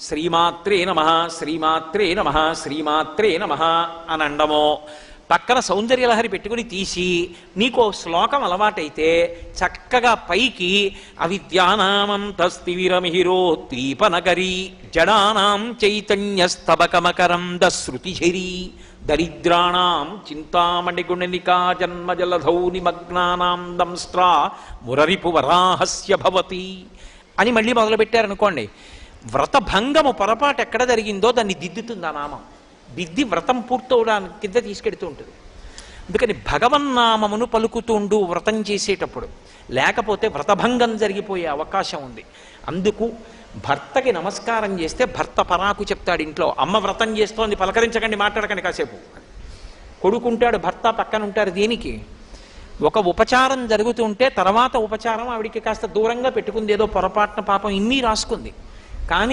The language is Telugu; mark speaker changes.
Speaker 1: శ్రీమాత్రే నమః శ్రీమాత్రే నమః శ్రీమాత్రే నమః అని అండమో, పక్కన సౌందర్యలహరి పెట్టుకుని తీసి నీకో శ్లోకం అలవాటైతే చక్కగా పైకి అవిద్యానామంతస్తివిరమిహిరోద్వీపనగరీ జడానాం చైతన్యస్తబకమకరంద శృతిఝరీ దరిద్రాణం చింతామణిగుణనికా జన్మజలధౌ నిమగ్నానాం దంస్ట్రా మురరిపు వరాహస్య భవతి అని మళ్ళీ మొదలుపెట్టారనుకోండి, వ్రతభంగము పొరపాటు ఎక్కడ జరిగిందో దాన్ని దిద్దుతుంది ఆ నామం. దిద్ది వ్రతం పూర్తవడానికి కింద తీసుకెడుతూ ఉంటుంది. అందుకని భగవన్నామమును పలుకుతుండు వ్రతం చేసేటప్పుడు, లేకపోతే వ్రతభంగం జరిగిపోయే అవకాశం ఉంది. అందుకు భర్తకి నమస్కారం చేస్తే భర్త పరాకు చెప్తాడు ఇంట్లో, అమ్మ వ్రతం చేస్తోంది పలకరించకండి మాట్లాడకండి కాసేపు. కొడుకుంటాడు, భర్త పక్కన ఉంటారు. దేనికి? ఒక ఉపచారం జరుగుతుంటే తర్వాత ఉపచారం ఆవిడికి కాస్త దూరంగా పెట్టుకుంది, ఏదో పొరపాటున పాపం ఇన్ని రాసుకుంది. కానీ